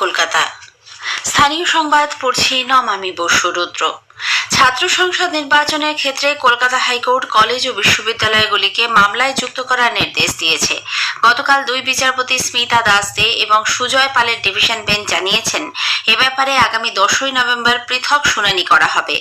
কলকাতা। স্থানীয় সংবাদ পড়ছি নমামি বসু রুদ্র। ছাত্র সংসদ নির্বাচনের ক্ষেত্রে কলকাতা হাইকোর্ট কলেজ ও বিশ্ববিদ্যালয়গুলিকে মামলায় যুক্ত করার নির্দেশ দিয়েছে। গতকাল দুই বিচারপতি স্মিতা দাস দে এবং সুজয় পালের ডিভিশন বেঞ্চ জানিয়েছেন, এ ব্যাপারে আগামী 10ই নভেম্বর পৃথক শুনানি করা হবে।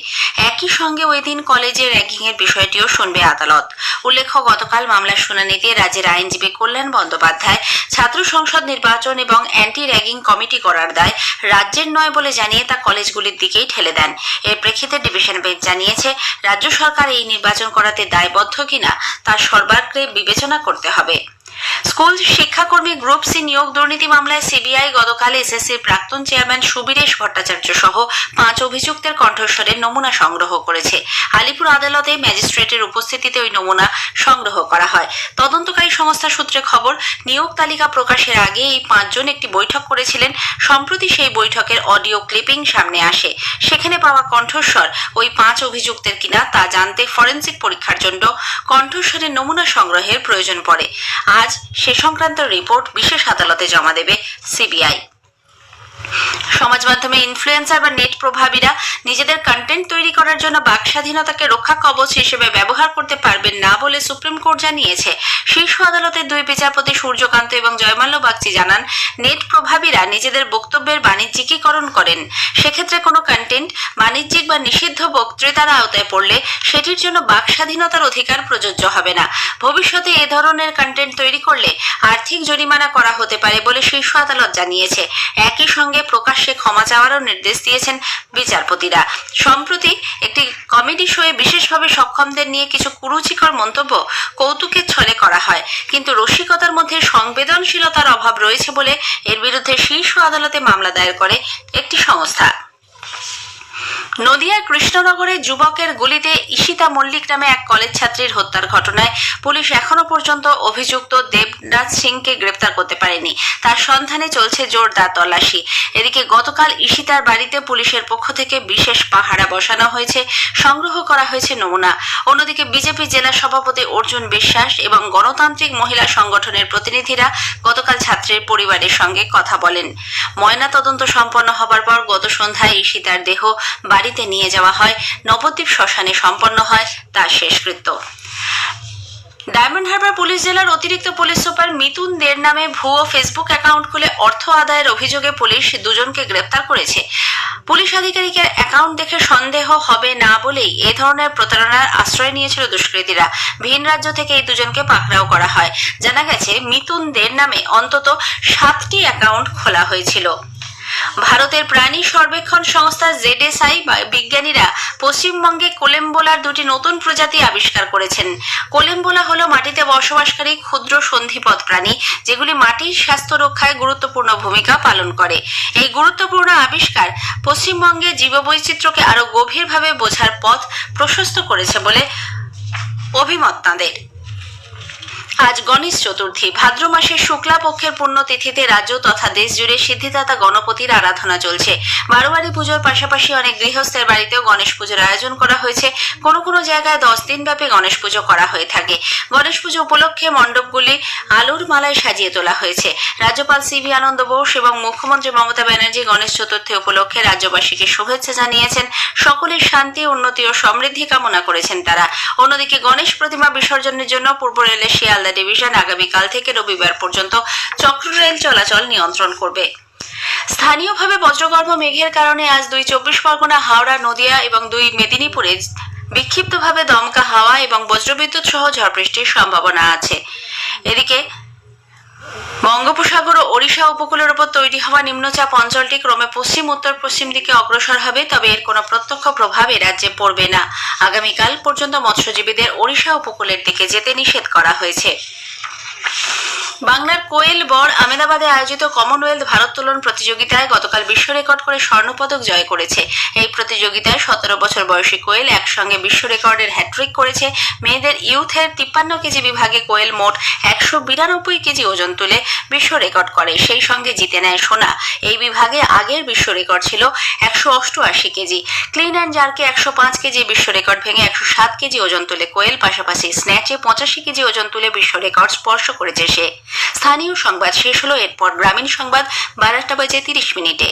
একই সঙ্গে ওই দিন কলেজের র্যাগিংয়ের বিষয়টিও শুনবে আদালত। উল্লেখ্য, গতকাল মামলার শুনানিতে রাজ্যের আইনজীবী কল্যাণ বন্দ্যোপাধ্যায় ছাত্র সংসদ নির্বাচন এবং অ্যান্টি র্যাগিং কমিটি করার দায় রাজ্যের নয় বলে জানিয়ে তা কলেজগুলির দিকেই ঠেলে দেন। এর প্রেক্ষিতে ডিভিশন বেঞ্চ জানিয়েছে, রাজ্য সরকার এই নির্বাচন করাতে দায়বদ্ধ কিনা তা সর্বাগ্রে বিবেচনা করতে হবে। স্কুল শিক্ষাকর্মী গ্রুপ সি নিয়োগ দুর্নীতি মামলায় সিবিআই গতকাল এসএসসির প্রাক্তন চেয়ারম্যান সুবীরেশ ভট্টাচার্য সহ 5 অভিযুক্তের কণ্ঠস্বরের নমুনা সংগ্রহ করেছে। আলিপুর আদালতে ম্যাজিস্ট্রেটের উপস্থিতিতে ওই নমুনা সংগ্রহ করা হয়। তদন্তকারী সংস্থা সূত্রে খবর, নিয়োগ তালিকা প্রকাশের আগে এই 5 জন একটি বৈঠক করেছিলেন। সম্প্রতি সেই বৈঠকের অডিও ক্লিপিং সামনে আসে। সেখানে পাওয়া কণ্ঠস্বর ওই 5 অভিযুক্তের কিনা তা জানতে ফরেনসিক পরীক্ষার জন্য কণ্ঠস্বরের নমুনা সংগ্রহের প্রয়োজন পড়ে। আজ সে সংক্রান্ত রিপোর্ট বিশেষ আদালতে জমা দেবে সিবিআই। সমাজ মাধ্যমে ইনফ্লুয়েন্সার বা নেট প্রভাবীরা নিজেদের কন্টেন্ট তৈরি করার জন্য বাক স্বাধীনতাকে রক্ষা কবচ হিসেবে ব্যবহার করতে পারবেন না বলে সুপ্রিম কোর্ট জানিয়েছে। শীর্ষ আদালতের দুই বিচারপতি সূর্যকান্ত এবং জয়মাল্য বাগচি জানান, নেট প্রভাবীরা নিজেদের বক্তব্যের বাণিজ্যিকীকরণ করেন। সেক্ষেত্রে কোনো কন্টেন্ট বাণিজ্যিক বা নিষিদ্ধ বক্তৃতার আওতায় পড়লে সেটির জন্য বাক স্বাধীনতার অধিকার প্রযোজ্য হবে না। ভবিষ্যতে এ ধরনের কন্টেন্ট তৈরি করলে আর্থিক জরিমানা করা হতে পারে বলে শীর্ষ আদালত জানিয়েছে। একই সঙ্গে প্রকাশ্যে ক্ষমা চাওয়ারও নির্দেশ দিয়েছেন বিচারপতিরা। সম্প্রতি একটি কমেডি শোয়ে বিশেষভাবে সক্ষমদের নিয়ে কিছু কুরুচিকর মন্তব্য কৌতুকের ছলে করা হয়, কিন্তু রসিকতার মধ্যে সংবেদনশীলতার অভাব রয়েছে বলে এর বিরুদ্ধে শীর্ষ আদালতে মামলা দায়ের করে একটি সংস্থা। নদিয়ার কৃষ্ণনগরে যুবকের গুলিতে ঈশিতা মল্লিক নামে এক কলেজ ছাত্রীর হত্যার ঘটনায় পুলিশ এখনো পর্যন্ত অভিযুক্ত দেবরাজ সিংকে গ্রেপ্তার করতে পারেনি। তার সন্ধানে চলছে জোরদার তল্লাশি। এদিকে গতকাল ঈশিতার বাড়িতে পুলিশের পক্ষ থেকে বিশেষ পাহারা বসানো হয়েছে, সংগ্রহ করা হয়েছে নমুনা। অন্যদিকে বিজেপি জেলা সভাপতি অর্জুন বিশ্বাস এবং গণতান্ত্রিক মহিলা সংগঠনের প্রতিনিধিরা গতকাল ছাত্রের পরিবারের সঙ্গে কথা বলেন। ময়না তদন্ত সম্পন্ন হবার পর গত সন্ধ্যায় ঈশিতার দেহ বাড়িতে নিয়ে যাওয়া হয়। নবদ্বীপ শ্মশানে সম্পন্ন হয় তার শেষকৃত্য। ডায়মন্ড হারবার পুলিশ জেলার অতিরিক্ত পুলিশ সুপার মিতুন দের নামে ভুয়ো ফেসবুক অ্যাকাউন্ট খুলে অর্থ আদায়ের অভিযোগে পুলিশ 2 জনকে গ্রেপ্তার করেছে। পুলিশ আধিকারিকের অ্যাকাউন্ট দেখে সন্দেহ হবে না বলেই এ ধরনের প্রতারণার আশ্রয় নিয়েছিল দুষ্কৃতীরা। ভিন রাজ্য থেকে এই 2 জনকে পাকড়াও করা হয়। জানা গেছে, মিতুন দের নামে অন্তত 7টি অ্যাকাউন্ট খোলা হয়েছিল। ভারতের প্রাণী সর্বেক্ষণ সংস্থা ZSI বিজ্ঞানীরা পশ্চিমবঙ্গে কোলেম্বোলার 2টি নতুন প্রজাতি আবিষ্কার করেছেন। কোলেম্বোলা হলো মাটিতে বসবাসকারী ক্ষুদ্র সন্ধিপদ প্রাণী, যেগুলি মাটির স্বাস্থ্য রক্ষায় গুরুত্বপূর্ণ ভূমিকা পালন করে। এই গুরুত্বপূর্ণ আবিষ্কার পশ্চিমবঙ্গে জীববৈচিত্র্যকে আরো গভীরভাবে বোঝার পথ প্রশস্ত করেছে বলে অভিমত তাঁদের। আজ গণেশ চতুর্থী। ভাদ্র মাসের শুক্লা পক্ষের পুণ্যতিথিতে রাজ্য তথা দেশ জুড়ে সিদ্ধিদাতা গণপতির আরাধনা চলছে। বারোয়ারি পুজোর পাশাপাশি অনেক গৃহস্থের বাড়িতেও গণেশ পুজোর আয়োজন করা হয়েছে। কোনো কোনো জায়গায় 10 দিন ব্যাপী গণেশ পুজো করা হয়ে থাকে। গণেশ পুজো উপলক্ষে মণ্ডপগুলি আলোর মালায় সাজিয়ে তোলা হয়েছে। রাজ্যপাল সিভি আনন্দ বোস এবং মুখ্যমন্ত্রী মমতা ব্যানার্জি গণেশ চতুর্থী উপলক্ষে রাজ্যবাসীকে শুভেচ্ছা জানিয়েছেন। সকলের শান্তি, উন্নতি ও সমৃদ্ধি কামনা করেছেন তারা। অন্যদিকে গণেশ প্রতিমা বিসর্জনের জন্য পূর্ব রেলের শিয়ালদা ডিভিশন আগামীকাল থেকে রবিবার পর্যন্ত চক্র রেল চলাচল নিয়ন্ত্রণ করবে। স্থানীয়ভাবে বজ্রগর্ভ মেঘের কারণে আজ 2 চব্বিশ পরগনা, হাওড়া, নদিয়া এবং 2 মেদিনীপুরে বিক্ষিপ্তভাবে দমকা হাওয়া এবং বজ্রবিদ্যুৎ সহ ঝড় বৃষ্টির সম্ভাবনা আছে। এদিকে বঙ্গোপসাগর ও ওড়িশা উপকূলের উপর তৈরি হওয়া নিম্নচাপ অঞ্চলটি ক্রমে পশ্চিম উত্তর পশ্চিম দিকে অগ্রসর হবে, তবে এর কোনো প্রত্যক্ষ প্রভাব এ রাজ্যে পড়বে না। আগামীকাল পর্যন্ত মৎস্যজীবীদের ওড়িশা উপকূলের দিকে যেতে নিষেধ করা হয়েছে। বাংলার কোয়েল বর আহমেদাবাদে আয়োজিত কমনওয়েলথ ভারোত্তোলন প্রতিযোগিতায় গতকাল বিশ্ব রেকর্ড করে স্বর্ণপদক জয় করেছে। এই প্রতিযোগিতায় 17 বছর বয়সী কোয়েল একসঙ্গে বিশ্ব রেকর্ডের হ্যাট্রিক করেছে। মেয়েদের ইউথের 53 কেজি বিভাগে কোয়েল মোট 192 কেজি ওজন তুলে বিশ্ব রেকর্ড করে, সেই সঙ্গে জিতে নেয় সোনা। এই বিভাগে আগের বিশ্ব রেকর্ড ছিল 188 কেজি। ক্লিন অ্যান্ড জার্কে 105 কেজি বিশ্ব রেকর্ড ভেঙে 107 কেজি ওজন তুলে কোয়েল, পাশাপাশি স্ন্যাচে 85 কেজি ওজন তুলে বিশ্ব রেকর্ড স্পর্শ করেছে সে। স্থানীয় সংবাদ শেষ হলো, এরপর গ্রামীণ সংবাদ 12টা বেজে 30 মিনিটে।